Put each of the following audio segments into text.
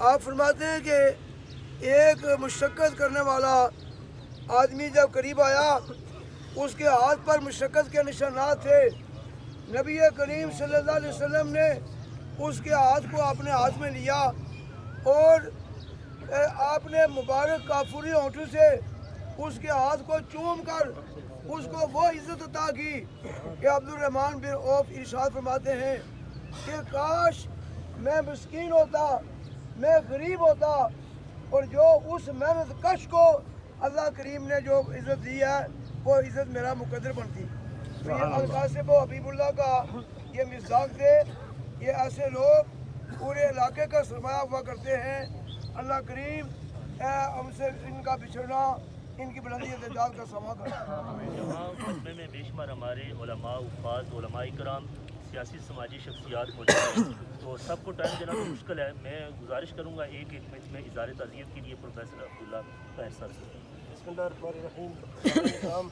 آپ فرماتے ہیں کہ ایک مشقت کرنے والا آدمی جب قریب آیا اس کے ہاتھ پر مشقت کے نشانات تھے. نبی کریم صلی اللہ علیہ وسلم نے اس کے ہاتھ کو اپنے ہاتھ میں لیا اور آپ نے مبارک کافوری ہونٹوں سے اس کے ہاتھ کو چوم کر اس کو وہ عزت عطا کی کہ عبدالرحمن بن عوف ارشاد فرماتے ہیں کہ کاش میں مسکین ہوتا، میں غریب ہوتا، اور جو اس محنت کش کو اللہ کریم نے جو عزت دی ہے وہ عزت میرا مقدر بنتی. تو یہ القاسب و حبیب اللہ کا یہ مصداق تھے. یہ ایسے لوگ پورے علاقے کا سرمایہ ہوا کرتے ہیں. اللہ کریم ہم سے ان کا بچھڑنا، ان کی بلندی درجات کا سما کرے. یہاں مجمع میں بے شمار ہمارے علماء، حفاظ، علماء کرام، سیاسی سماجی شخصیات موجود ہیں، تو سب کو ٹائم دینا تو مشکل ہے. میں گزارش کروں گا ایک منٹ میں اظہار تعزیت کے لیے پروفیسر عبداللہ طاہر صاحب سے. بسم اللہ الرحمن الرحیم.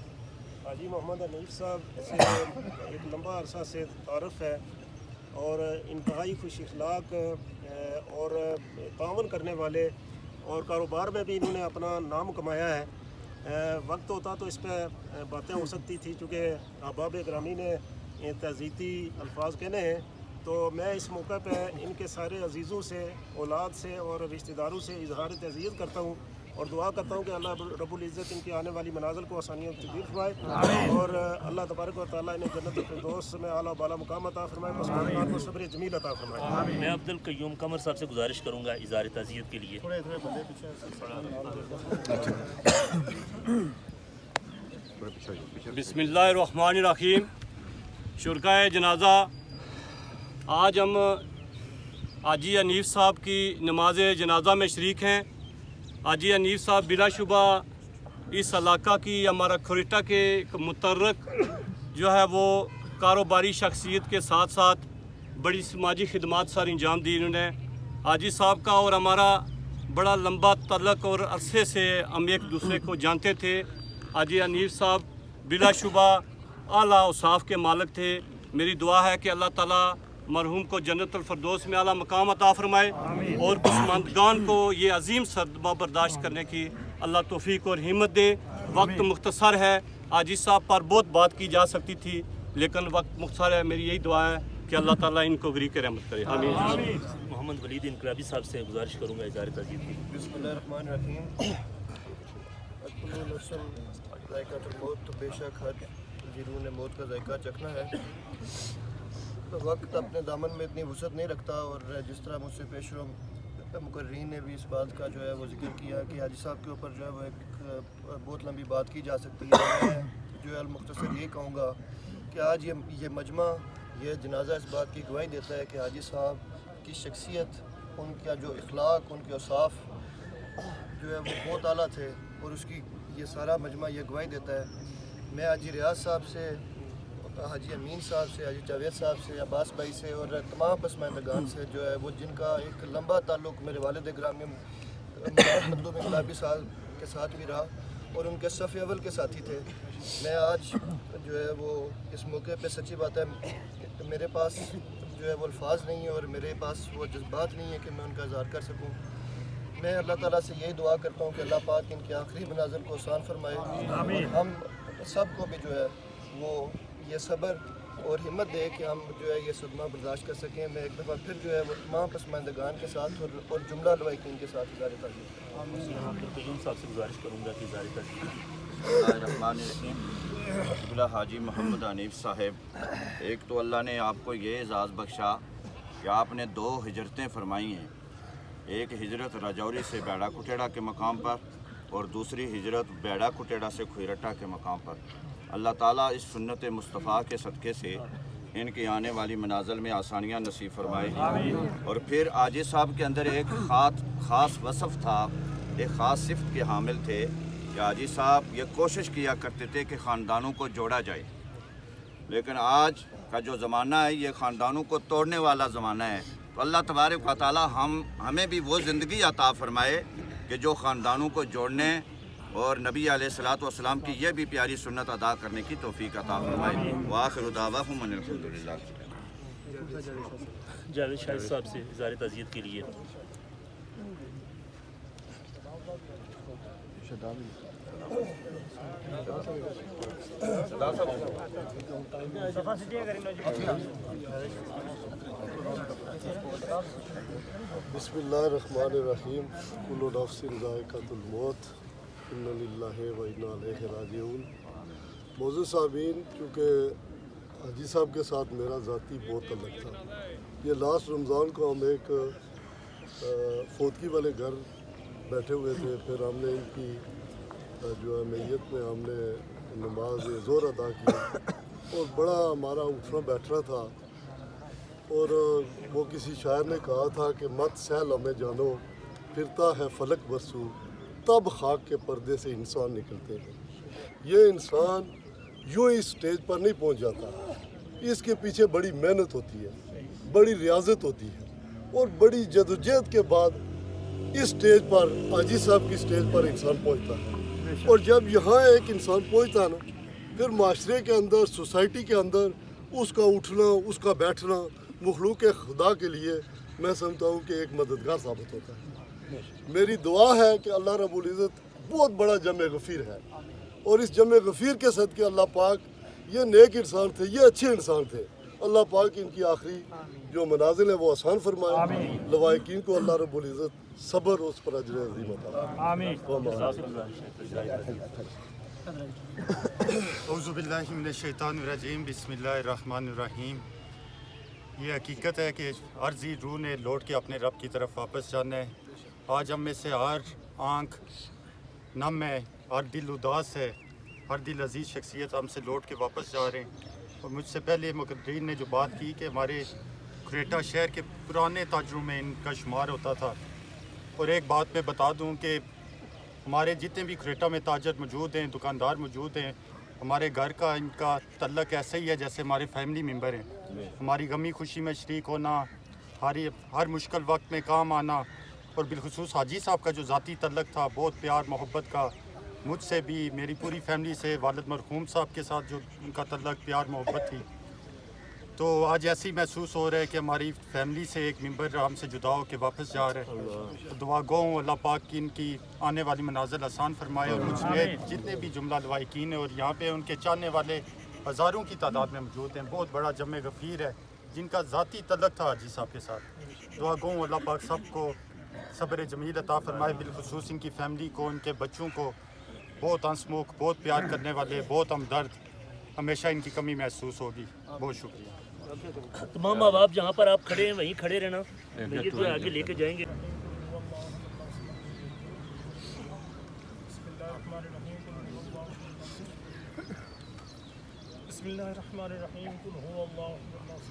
حاجی محمد حنیف صاحب سے ایک لمبا عرصہ سے تعارف ہے اور انتہائی خوش اخلاق اور تعاون کرنے والے، اور کاروبار میں بھی انہوں نے اپنا نام کمایا ہے. وقت ہوتا تو اس پہ باتیں ہو سکتی تھی، چونکہ احباب گرامی نے تعزیتی الفاظ کہنے ہیں، تو میں اس موقع پہ ان کے سارے عزیزوں سے، اولاد سے اور رشتہ داروں سے اظہار تعزیت کرتا ہوں اور دعا کرتا ہوں کہ اللہ رب العزت ان کی آنے والی منازل کو آسانیوں سے تبدیل فرمائے اور اللہ تبارک و تعالیٰ انہیں جنت الفردوس میں اعلیٰ و بالا مقام عطا فرمائے، مسلمان کو صبر جمیل عطا فرمائے. میں عبد القیوم قمر صاحب سے گزارش کروں گا اظہار تعزیت کے لیے. بسم اللہ الرحمن الرحیم. شرکائے جنازہ، آج ہم حاجی حنیف صاحب کی نماز جنازہ میں شریک ہیں. حاجی حنیف صاحب بلا شبہ اس علاقہ کی، ہمارا کھوریٹا کے مترک جو ہے وہ کاروباری شخصیت کے ساتھ ساتھ بڑی سماجی خدمات سر انجام دی انہوں نے. حاجی صاحب کا اور ہمارا بڑا لمبا تعلق اور عرصے سے ہم ایک دوسرے کو جانتے تھے. حاجی حنیف صاحب بلا شبہ اعلیٰ اوصاف کے مالک تھے. میری دعا ہے کہ اللہ تعالیٰ مرحوم کو جنت الفردوس میں اعلیٰ مقام عطا فرمائے اور پسماندگان کو یہ عظیم صدمہ برداشت کرنے کی اللہ توفیق اور ہمت دے. وقت مختصر ہے. حاجی صاحب پر بہت بات کی جا سکتی تھی لیکن وقت مختصر ہے. میری یہی دعا ہے کہ اللہ تعالیٰ ان کو غریق رحمت کرے. آمین. محمد ولید انقلابی صاحب سے گزارش کروں گا اظہار تعزیت کی. بسم اللہ الرحمن الرحیم. کل نفس ذائقۃ الموت، تو بے شک ہر جنوں نے موت کا ذائقہ چکھنا ہے. تو وقت اپنے دامن میں اتنی وسعت نہیں رکھتا، اور جس طرح مجھ سے پیش رو مقررین نے بھی اس بات کا جو ہے وہ ذکر کیا کہ حاجی صاحب کے اوپر جو ہے وہ ایک بہت لمبی بات کی جا سکتی ہے. میں جو ہے المختصر یہ کہوں گا کہ آج یہ مجمع، یہ جنازہ اس بات کی گواہی دیتا ہے کہ حاجی صاحب کی شخصیت، ان کا جو اخلاق، ان کے اوصاف جو ہے وہ بہت اعلیٰ تھے، اور اس کی یہ سارا مجمع یہ گواہی دیتا ہے. میں حاجی ریاض صاحب سے، حاجی امین صاحب سے، حاجی جاوید صاحب سے، عباس بھائی سے اور تمام پسماندگان سے جو ہے وہ جن کا ایک لمبا تعلق میرے والد گرامی مطلوب انقلابی صاحب کے ساتھ بھی رہا اور ان کے صف اول کے ساتھی تھے. میں آج جو ہے وہ اس موقع پہ سچی بات ہے میرے پاس جو ہے وہ الفاظ نہیں ہیں اور میرے پاس وہ جذبات نہیں ہیں کہ میں ان کا اظہار کر سکوں. میں اللہ تعالیٰ سے یہی دعا کرتا ہوں کہ اللہ پاک ان کے آخری مناظر کو آسان فرمائے. ہم سب کو بھی جو ہے وہ یہ صبر اور ہمت دے کہ ہم جو ہے یہ صدمہ برداشت کر سکیں. میں ایک دفعہ پھر جو ہے وہ تمام پسماندگان کے ساتھ اور جملہ لوائقین کے ساتھ اظہار تعزیت کرتا ہوں. عبد القیوم صاحب سے گزارش کروں گا کہ اظہار تعزیت کی. بسم اللہ الرحمن الرحیم. قبلہ حاجی محمد حنیف صاحب، ایک تو اللہ نے آپ کو یہ اعزاز بخشا کہ آپ نے 2 ہجرتیں فرمائی ہیں. ایک ہجرت راجوری سے بیڑا کٹیڑا کے مقام پر اور دوسری ہجرت بیڑا کٹیڑا سے کھوئرٹا کے مقام پر. اللہ تعالیٰ اس سنت مصطفیٰ کے صدقے سے ان کی آنے والی منازل میں آسانیاں نصیب فرمائے. اور پھر حاجی صاحب کے اندر ایک خاص وصف تھا، ایک خاص صفت کے حامل تھے کہ حاجی صاحب یہ کوشش کیا کرتے تھے کہ خاندانوں کو جوڑا جائے. لیکن آج کا جو زمانہ ہے یہ خاندانوں کو توڑنے والا زمانہ ہے. تو اللہ تبارک و تعالیٰ ہمیں بھی وہ زندگی عطا فرمائے کہ جو خاندانوں کو جوڑنے اور نبی علیہ الصلوۃ والسلام کی یہ بھی پیاری سنت ادا کرنے کی توفیق عطا فرمائے. وآخر دعواہم ان الحمدللہ. جاوید شاہد صاحب سے اظہار تعزیت کے لیے. بسم اللہ الرحمن الرحیم کل نفس ذائقۃ الموت انا للہ و انا الیہ راجعون. معزز صاحبین، چونکہ حاجی صاحب کے ساتھ میرا ذاتی بہت تعلق تھا. یہ لاسٹ رمضان کو ہم ایک فوتگی والے گھر بیٹھے ہوئے تھے. پھر ہم نے ان کی جو ہے میت میں ہم نے نماز ظہر ادا کی اور بڑا ہمارا اٹھنا بیٹھنا تھا. اور وہ کسی شاعر نے کہا تھا کہ مت سیل ہمیں جانو پھرتا ہے فلک برسو تب خاک کے پردے سے انسان نکلتے ہیں. یہ انسان یوں ہی اسٹیج پر نہیں پہنچ جاتا. اس کے پیچھے بڑی محنت ہوتی ہے، بڑی ریاضت ہوتی ہے اور بڑی جدوجہد کے بعد اس اسٹیج پر حاجی صاحب کی اسٹیج پر انسان پہنچتا ہے. اور جب یہاں ایک انسان پہنچتا ہے نا، پھر معاشرے کے اندر، سوسائٹی کے اندر اس کا اٹھنا، اس کا بیٹھنا مخلوق خدا کے لیے میں سمجھتا ہوں کہ ایک مددگار ثابت ہوتا ہے. میری دعا ہے کہ اللہ رب العزت بہت بڑا جمع غفیر ہے اور اس جمع غفیر کے صدقے اللہ پاک، یہ نیک انسان تھے، یہ اچھے انسان تھے، اللہ پاک ان کی آخری جو منازل ہے وہ آسان فرمائے. لوائقین کو اللہ رب العزت صبر اور اس پر اجر عظیم عطا. اعوذ باللہ من الشیطان الرجیم. بسم اللہ الرحمن الرحیم. یہ حقیقت ہے کہ عارضی روح نے لوٹ کے اپنے رب کی طرف واپس جانا ہے. آج ہم میں سے ہر آنکھ نم ہے، ہر دل اداس ہے، ہر دل عزیز شخصیت ہم سے لوٹ کے واپس جا رہے ہیں. اور مجھ سے پہلے مقدرین نے جو بات کی کہ ہمارے کریٹا شہر کے پرانے تاجروں میں ان کا شمار ہوتا تھا. اور ایک بات میں بتا دوں کہ ہمارے جتنے بھی کریٹا میں تاجر موجود ہیں، دکاندار موجود ہیں، ہمارے گھر کا ان کا تعلق ایسا ہی ہے جیسے ہمارے فیملی ممبر ہیں. ہماری غمی خوشی میں شریک ہونا، ہر مشکل وقت میں کام آنا. اور بالخصوص حاجی صاحب کا جو ذاتی تعلق تھا بہت پیار محبت کا، مجھ سے بھی، میری پوری فیملی سے، والد مرحوم صاحب کے ساتھ جو ان کا تعلق پیار محبت تھی. تو آج ایسے ہی محسوس ہو رہا ہے کہ ہماری فیملی سے ایک ممبر ہم سے جدا ہو کے واپس جا رہے ہیں. تو دعا گو ہوں اللہ پاک کی ان کی آنے والی منازل آسان فرمائے. اور مجھ میں جتنے بھی جملہ لوائقین ہیں اور یہاں پہ ان کے چاہنے والے ہزاروں کی تعداد میں موجود ہیں، بہت بڑا جمع غفیر ہے جن کا ذاتی تعلق تھا حاجی صاحب کے ساتھ. دعا گو ہوں اللہ پاک سب کو صبر جمیل عطا فرمائے، بالخصوص ان کی فیملی کو، ان کے بچوں کو. بہت ہنسمکھ، بہت پیار کرنے والے، بہت ہمدرد. ہمیشہ ان کی کمی محسوس ہوگی. بہت شکریہ. تمام ماں باپ جہاں پر آپ کھڑے ہیں وہیں کھڑے رہنا، یہ تو آگے لے کے جائیں گے. بسم اللہ الرحمن الرحیم. قل هو اللہ احد.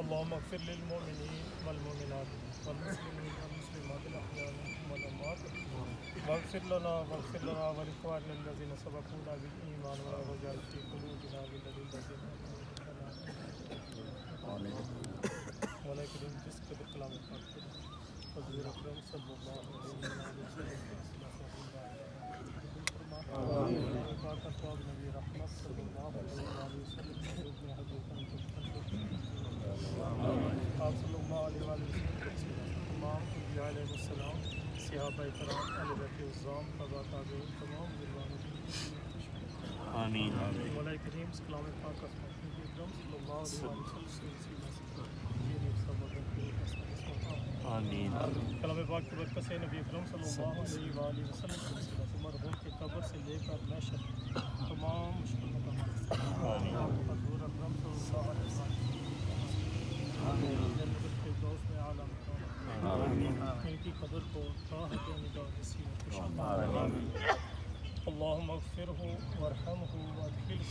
اللهم اغفر للمؤمنین والمؤمنات والمسلمین والمسلمات الاحیاء منهم والاموات واغفر لنا ولاخواننا الذين سبقونا بالايمان ولا تجعل في قلوبنا غلا للذين آمين. وعلیکم جس کے کلام پاک حضور اکرم صلی اللہ علیہ وسلم نبی رحمت صلی اللہ علیہ وسلم آپ صلی اللہ علیہ وسلم تمام انبیاء علیہ السلام، صحابہ کرام، اہل بیت العظام، تبع تابعین، تمام آمین. مولا کریم کلام پاک کا نبی اکرم صلی اللہ علیہ وسلم آمین. کلام پاک کی برکت سے نبی اکرم صلی اللہ علیہ وسلم مرحوم کی قبر سے لے کر محشر تمام مشکلوں کا حضور اکرم صلی اللہ علیہ وسلم فردوس میں اعلیٰ مقام ان کی قبر کو راحت و نجات نصیب. اللہم اغفرہ وارحمہ وادخلہ